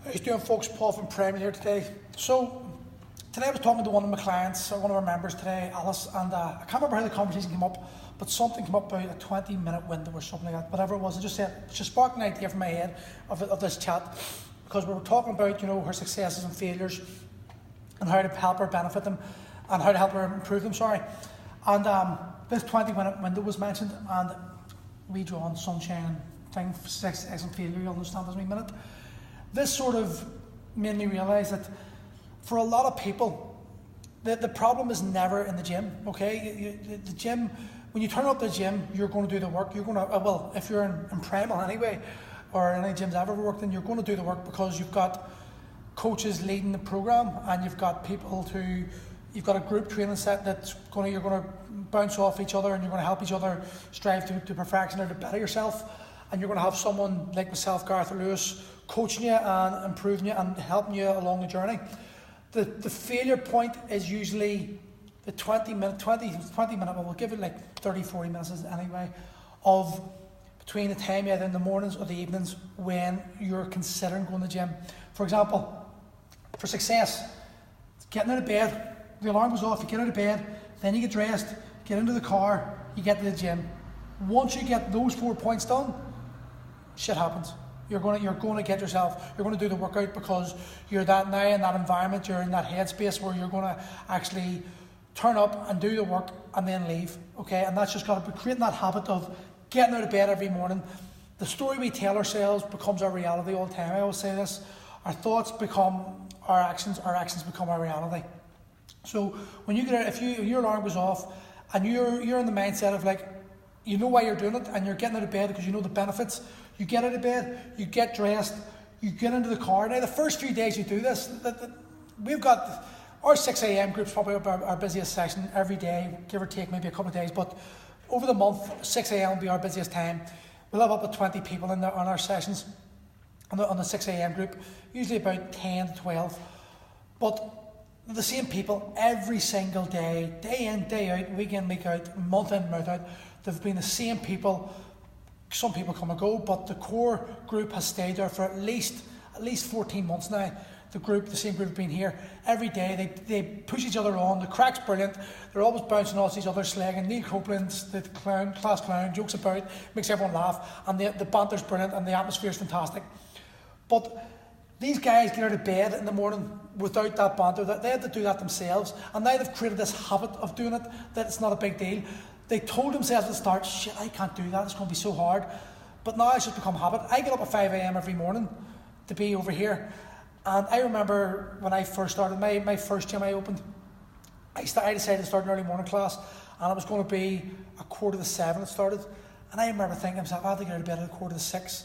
How you doing, folks? Paul from Premier here today. So today I was talking to one of my clients, or one of our members today, Alice, and I can't remember how the conversation came up, but something came up about a 20-minute window or something like that. Whatever it was, I just said, it just sparked an idea from my head of this chat, because we were talking about, you know, her successes and failures and how to help her benefit them and how to help her improve them, And this 20-minute window was mentioned, and we draw on sunshine thing, success and failure, you understand this minute. This sort of made me realise that for a lot of people, the problem is never in the gym, okay? The gym, when you turn up the gym, you're going to do the work. You're going to, well, if you're in Primal anyway, or any gyms I've ever worked in, you're going to do the work because you've got coaches leading the program, and you've got you've got a group training set you're going to bounce off each other, and you're going to help each other strive to perfection or to better yourself. And you're going to have someone like myself, Gareth or Lewis, coaching you and improving you and helping you along the journey. The failure point is usually the 20 minute, well, we'll give it like 30, 40 minutes anyway, of between the time either in the mornings or the evenings when you're considering going to the gym. For example, for success, getting out of bed, the alarm goes off, you get out of bed, then you get dressed, get into the car, you get to the gym. Once you get those 4 points done, shit happens. You're going to get yourself, you're going to do the workout because you're that now in that environment, you're in that headspace where you're going to actually turn up and do the work and then leave, okay? And that's just got to be creating that habit of getting out of bed every morning. The story we tell ourselves becomes our reality all the time. I always say this, our thoughts become our actions become our reality. So when you get out, if your alarm goes off and you're in the mindset of like, you know why you're doing it and you're getting out of bed because you know the benefits, you get out of bed, you get dressed, you get into the car. Now the first few days you do this, we've got our 6 a.m. group's probably our busiest session every day, give or take maybe a couple of days, but over the month, 6 a.m. will be our busiest time. We'll have up to 20 people in there on our sessions on the 6 a.m. group, usually about 10 to 12. But the same people every single day, day in, day out, week in, week out, month in, month out. They've been the same people. Some people come and go, but the core group has stayed there for at least 14 months now. The same group have been here every day. They push each other on. The crack's brilliant. They're always bouncing off each other, slagging. Neil Copeland's the class clown, jokes about, makes everyone laugh, and the banter's brilliant, and the atmosphere's fantastic. But these guys get out of bed in the morning without that banter. They had to do that themselves, and now they've created this habit of doing it that it's not a big deal. They told themselves at the start, shit, I can't do that, it's going to be so hard. But now it's just become a habit. I get up at 5 a.m. every morning to be over here. And I remember when I first started, my first gym I opened, I decided to start an early morning class, and it was going to be 6:45 it started. And I remember thinking to myself, I had to get out of bed at 5:45.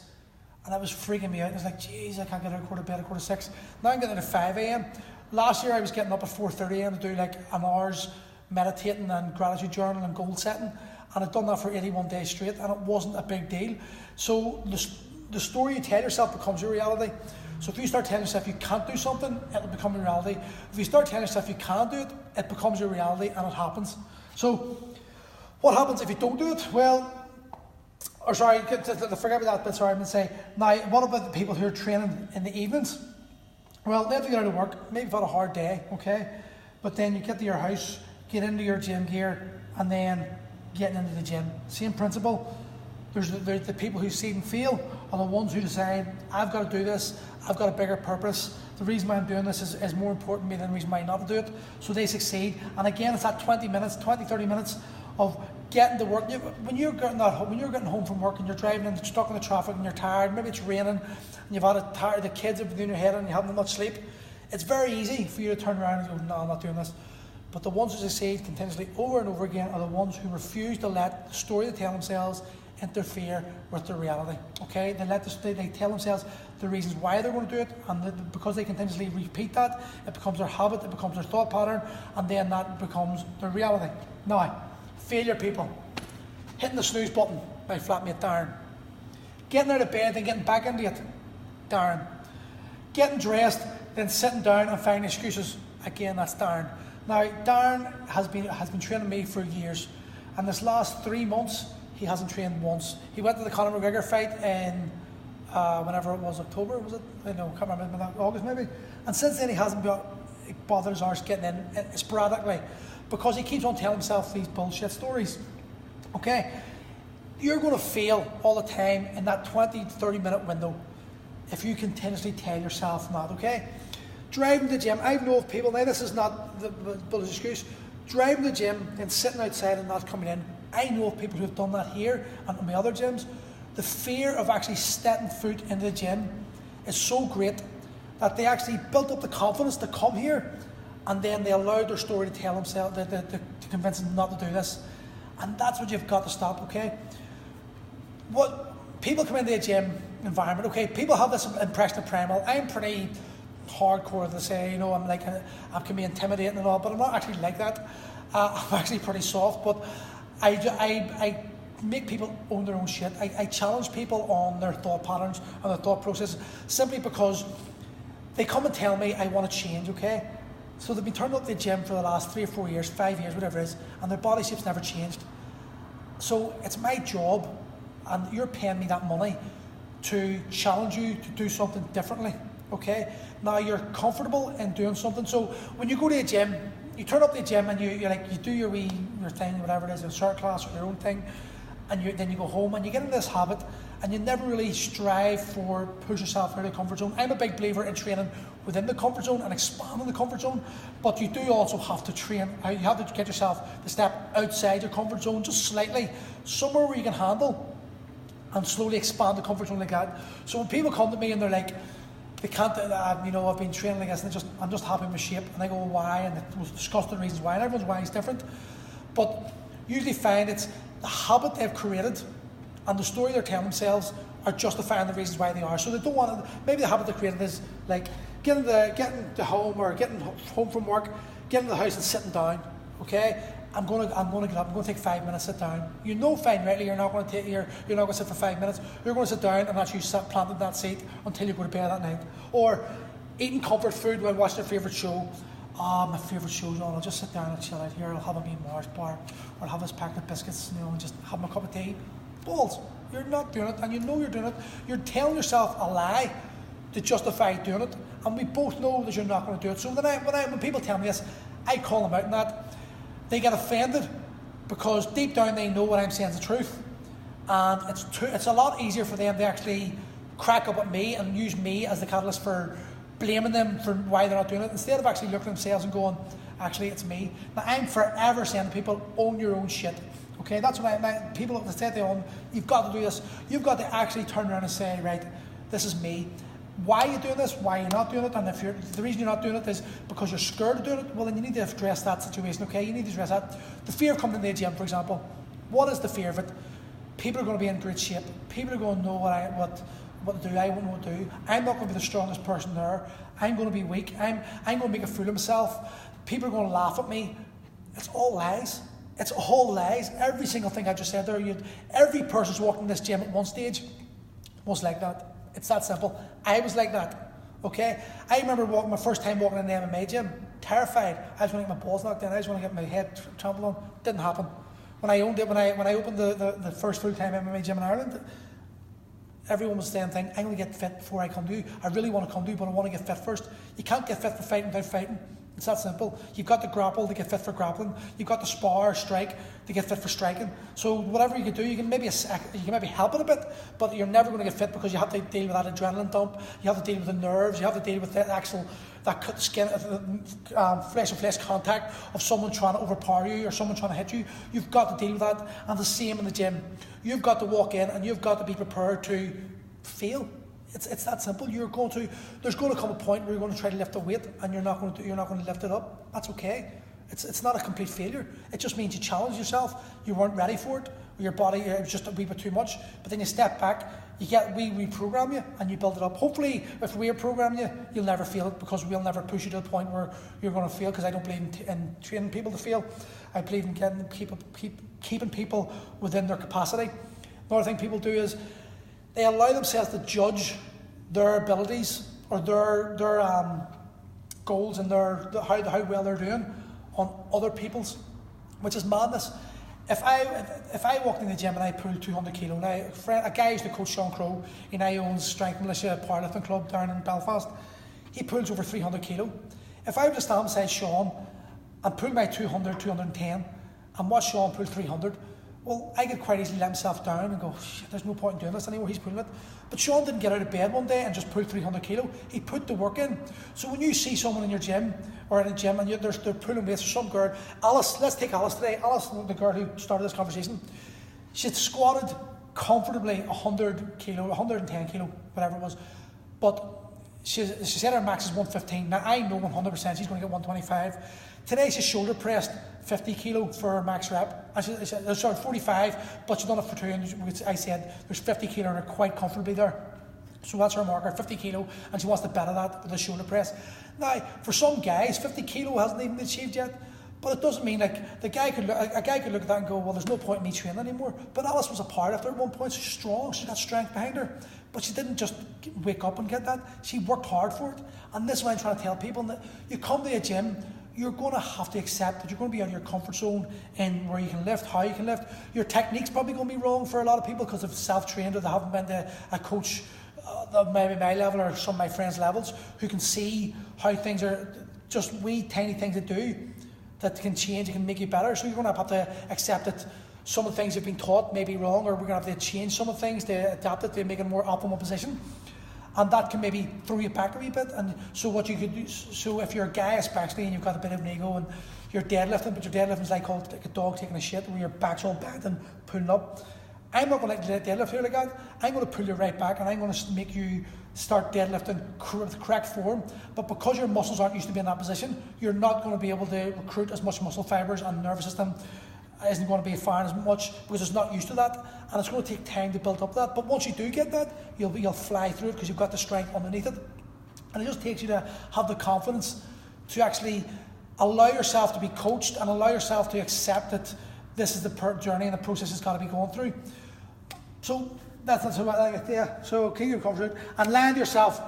And that was freaking me out. I was like, geez, I can't get out of bed at 5:45. Now I'm getting out at 5 a.m. Last year I was getting up at 4:30 a.m. to do like an hour's meditating and gratitude journal and goal setting, and I'd done that for 81 days straight, and it wasn't a big deal. So the story you tell yourself becomes your reality. So if you start telling yourself you can't do something, it'll become your reality. If you start telling yourself you can do it, it becomes your reality, and it happens. So what happens if you don't do it? Well, or sorry, forget about that bit, sorry, I'm going to say, now what about the people who are training in the evenings? Well, they have to get out of work, maybe you've had a hard day, okay? But then you get to your house, get into your gym gear, and then getting into the gym. Same principle. There's the people who see and feel are the ones who decide, I've got to do this, I've got a bigger purpose. The reason why I'm doing this is more important to me than the reason why not to do it. So they succeed. And again, it's that 20 minutes, 20, 30 minutes of getting to work. When you're getting home from work and you're driving and stuck in the traffic and you're tired, maybe it's raining, and you've had the kids have been in your head and you haven't much sleep, it's very easy for you to turn around and go, no, I'm not doing this. But the ones who succeed continuously over and over again are the ones who refuse to let the story they tell themselves interfere with their reality. Okay, they tell themselves the reasons why they're going to do it, and because they continuously repeat that, it becomes their habit, it becomes their thought pattern, and then that becomes their reality. Now, failure people, hitting the snooze button, my flatmate Darren, getting out of bed and getting back into it, Darren, getting dressed, then sitting down and finding excuses, again, that's Darren. Now, Darren has been training me for years, and this last 3 months, he hasn't trained once. He went to the Conor McGregor fight in whenever it was, October, was it? I know, can't remember, August maybe. And since then he hasn't bothered his arse getting in sporadically, because he keeps on telling himself these bullshit stories. Okay? You're going to fail all the time in that 20-30 minute window if you continuously tell yourself that, okay? Driving to the gym, I know of people, now this is not the bullet's excuse, driving to the gym and sitting outside and not coming in. I know of people who've done that here and in my other gyms. The fear of actually stepping foot into the gym is so great that they actually built up the confidence to come here, and then they allowed their story to tell themselves, to convince them not to do this. And that's what you've got to stop, okay? What people come into a gym environment, okay, people have this impression of primal. I'm pretty hardcore to say, I'm like, I can be intimidating and all, but I'm not actually like that. I'm actually pretty soft, but I make people own their own shit. I challenge people on their thought patterns, on their thought process, simply because they come and tell me I want to change, okay? So they've been turning up to the gym for the last 3 or 4 years, 5 years, whatever it is, and their body shape's never changed. So it's my job, and you're paying me that money to challenge you to do something differently, okay? Now you're comfortable in doing something. So when you go to a gym, you turn up to the gym and you do your thing, whatever it is, a short class or your own thing, and then you go home and you get in this habit and you never really strive for push yourself out of the comfort zone. I'm a big believer in training within the comfort zone and expanding the comfort zone, but you do also have to train. You have to get yourself to step outside your comfort zone just slightly, somewhere where you can handle, and slowly expand the comfort zone like that. So when people come to me and they're like, they can't, I've been training like this and I'm just happy with my shape, and I go, well, why? And we'll discuss the reasons why, and everyone's why is different. But usually find it's the habit they've created and the story they're telling themselves are justifying the reasons why they are. So they don't want to, maybe the habit they created is like getting to home or getting home from work, getting to the house and sitting down, okay? I'm going to get up. I'm going to take 5 minutes, sit down. Fine, rightly, you're not going to sit for 5 minutes. You're going to sit down and actually sit planted in that seat until you go to bed that night. Or eating comfort food while watching your favourite show. My favourite show's on. I'll just sit down and chill out here. I'll have a wee Mars bar, or I'll have this packet of biscuits, and just have my cup of tea. Balls. You're not doing it, and you know you're doing it. You're telling yourself a lie to justify doing it, and we both know that you're not going to do it. So when people tell me this, I call them out on that. They get offended because deep down they know what I'm saying is the truth, and it's a lot easier for them to actually crack up at me and use me as the catalyst for blaming them for why they're not doing it, instead of actually looking at themselves and going, actually it's me. Now I'm forever saying to people, own your own shit. Okay, that's what people that say they own, you've got to do this. You've got to actually turn around and say, right, this is me. Why are you doing this? Why are you not doing it? And if the reason you're not doing it is because you're scared of doing it, well then you need to address that situation, okay? You need to address that. The fear of coming to the gym, for example. What is the fear of it? People are going to be in great shape. People are going to know what to do. I won't know what to do. I'm not going to be the strongest person there. I'm going to be weak. I'm going to make a fool of myself. People are going to laugh at me. It's all lies. It's all lies. Every single thing I just said there, every person's walking in this gym at one stage was like that. It's that simple. I was like that, okay? I remember my first time walking in the MMA gym, terrified. I was going to get my balls knocked in. I was going to get my head trampled on. Didn't happen. When I opened the first full-time MMA gym in Ireland, everyone was saying, I'm going to get fit before I come to you. I really want to come to you, but I want to get fit first. You can't get fit for fighting without fighting. It's that simple. You've got to grapple to get fit for grappling. You've got to spar, strike to get fit for striking. So whatever you can do, you can maybe help it a bit, but you're never going to get fit because you have to deal with that adrenaline dump. You have to deal with the nerves. You have to deal with that skin, flesh to flesh contact of someone trying to overpower you or someone trying to hit you. You've got to deal with that. And the same in the gym. You've got to walk in and you've got to be prepared to fail. It's that simple. There's going to come a point where you're going to try to lift a weight and you're not going to lift it up. That's okay. It's not a complete failure. It just means you challenge yourself. You weren't ready for it. Your body, it was just a wee bit too much. But then you step back, we reprogram you and you build it up. Hopefully, if we reprogram you, you'll never feel it because we'll never push you to the point where you're going to fail, because I don't believe in training people to fail. I believe in keeping people within their capacity. Another thing people do is they allow themselves to judge their abilities or their goals and how well they're doing on other people's, which is madness. if I walked in the gym and I pulled 200 kilo, now a guy used to coach Sean Crow, he now owns Strength Militia powerlifting club down in Belfast. He pulls over 300 kilo. If I were to stand beside Sean and pull my 200, 210 and watch Sean pull 300, well, I could quite easily let myself down and go, shit, there's no point in doing this anymore, he's pulling it. But Sean didn't get out of bed one day and just pull 300 kilo. He put the work in. So when you see someone in your gym or in a gym and they're pulling weights, or some girl, Alice, let's take Alice today. Alice, the girl who started this conversation, she squatted comfortably 100 kilo, 110 kilo, whatever it was. But she said her max is 115. Now I know 100% she's going to get 125. Today she shoulder pressed 50 kilo for her max rep. And she said, sorry, 45, but she's done it for 2, and I said there's 50 kilo in her quite comfortably there. So that's her marker, 50 kilo, and she wants to better that with the shoulder press. Now, for some guys, 50 kilo hasn't even been achieved yet, but it doesn't mean like a guy could look at that and go, well, there's no point in me training anymore. But Alice was a powerlifter at one point, so she's strong, she's got strength behind her. But she didn't just wake up and get that. She worked hard for it. And this is what I'm trying to tell people, that you come to a gym, you're going to have to accept that you're going to be out of your comfort zone in where you can lift, how you can lift. Your technique's probably going to be wrong for a lot of people because they've self-trained or they haven't been to a coach maybe my level or some of my friends' levels who can see how things are just wee tiny things to do that can change, it can make you better. So you're going to have to accept that some of the things you've been taught may be wrong, or we're going to have to change some of the things to adapt it to make it a more optimal position. And that can maybe throw you back a wee bit. And so what you could do, so if you're a guy especially and you've got a bit of an ego and you're deadlifting, but your deadlifting's like a dog taking a shit where your back's all bent and pulling up, I'm not going to let deadlift here like that. I'm going to pull you right back and I'm going to make you start deadlifting with the correct form. But because your muscles aren't used to being in that position, you're not going to be able to recruit as much muscle fibres, and the nervous system isn't going to be firing as much because it's not used to that, and it's going to take time to build up that. But once you do get that, you'll fly through it because you've got the strength underneath it. And it just takes you to have the confidence to actually allow yourself to be coached and allow yourself to accept that this is the journey and the process it's got to be going through. So that's what I like. Yeah. So keep your confidence and land yourself.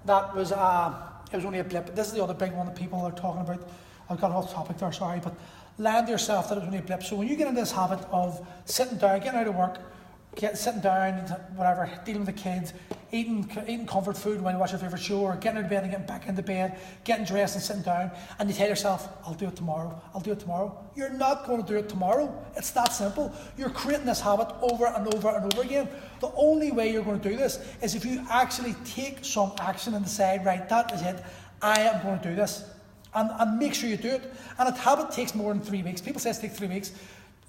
That was it was only a blip. This is the other big one that people are talking about. I've got off topic there, sorry, but land yourself that it was only a blip. So when you get in this habit of sitting down, getting out of work, sitting down, whatever, dealing with the kids, eating comfort food when you watch your favourite show, or getting out of bed and getting back into bed, getting dressed and sitting down, and you tell yourself, I'll do it tomorrow, I'll do it tomorrow. You're not going to do it tomorrow. It's that simple. You're creating this habit over and over and over again. The only way you're going to do this is if you actually take some action and decide, right, that is it, I am going to do this. And make sure you do it. And a habit takes more than 3 weeks. People say it takes 3 weeks.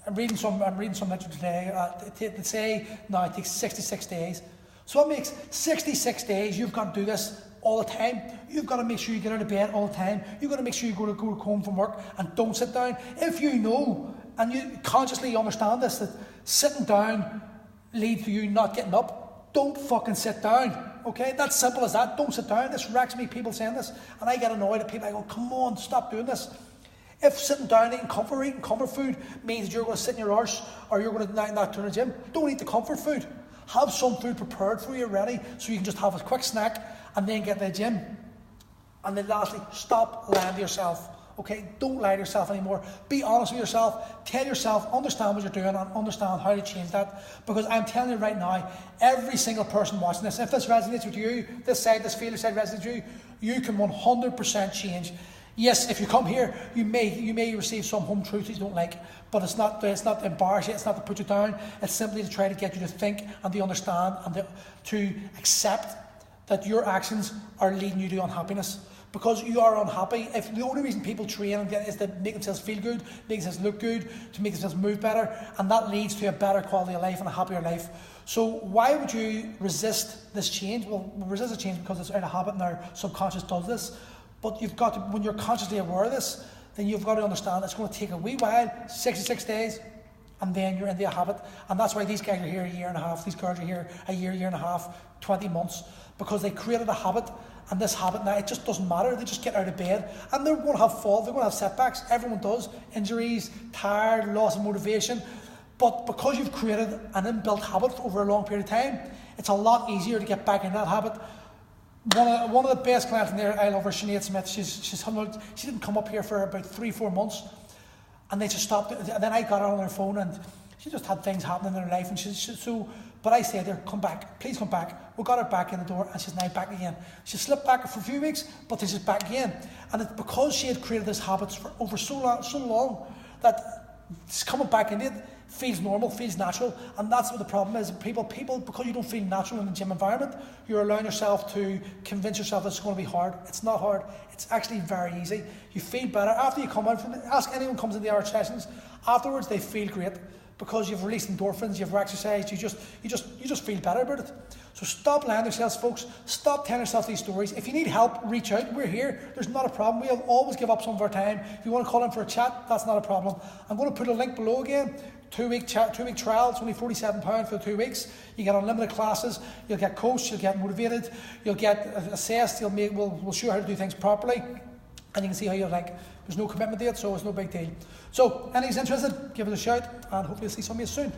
I'm reading some literature today that say no, it takes 66 days. So what makes 66 days? You've got to do this all the time. You've got to make sure you get out of bed all the time. You've got to make sure you go home from work and don't sit down. If you know and you consciously understand this, that sitting down leads to you not getting up, don't fucking sit down. Okay, that's simple as that. Don't sit down. This wrecks me, people saying this, and I get annoyed at people. I go, come on, stop doing this. If sitting down eating comfort food means you're going to sit in your arse or you're going to not turn to the gym, don't eat the comfort food. Have some food prepared for you ready so you can just have a quick snack and then get to the gym. And then lastly, stop lying to yourself. Okay, don't lie to yourself anymore. Be honest with yourself. Tell yourself, understand what you're doing and understand how to change that. Because I'm telling you right now, every single person watching this, if this resonates with you, this feeling side resonates with you, you can 100% change. Yes, if you come here, you may receive some home truths you don't like, but it's not to embarrass you, it's not to put you down, it's simply to try to get you to think and to understand and to accept that your actions are leading you to unhappiness. Because you are unhappy. If the only reason people train is to make themselves feel good, make themselves look good, to make themselves move better, and that leads to a better quality of life and a happier life. So why would you resist this change? Well, we resist the change because it's out of habit and our subconscious does this. But you've got to, when you're consciously aware of this, then you've got to understand it's going to take a wee while, 66 days, and then you're into a habit. And that's why these guys are here a year and a half, these girls are here a year and a half, 20 months, because they created a habit. And this habit now, it just doesn't matter. They just get out of bed and they're going to have falls, they're going to have setbacks. Everyone does. Injuries, tired, loss of motivation. But because you've created an inbuilt habit over a long period of time, it's a lot easier to get back in that habit. One of the best clients in there, I love her, Sinead Smith. She didn't come up here for about 3-4 months. and they just stopped. And then I got her on her phone, and she just had things happening in her life, and but I said to her, come back, please come back. We got her back in the door, and she's now back again. She slipped back for a few weeks, but she's back again. And it's because she had created this habits for over so long that it's coming back into it feels normal, feels natural, and that's what the problem is. People, because you don't feel natural in the gym environment, you're allowing yourself to convince yourself that it's going to be hard. It's not hard. It's actually very easy. You feel better after you come out from it. Ask anyone who comes into our sessions. Afterwards, they feel great because you've released endorphins, you've exercised, you just feel better about it. So stop lying to yourselves, folks. Stop telling yourself these stories. If you need help, reach out. We're here. There's not a problem. We'll always give up some of our time. If you want to call in for a chat, that's not a problem. I'm going to put a link below again. 2-week trial. It's only £47 for the 2 weeks. You get unlimited classes. You'll get coached. You'll get motivated. You'll get assessed. We'll show you how to do things properly, and you can see how you like. There's no commitment to it, so it's no big deal. So, anybody's interested, give us a shout, and hopefully see some of you soon.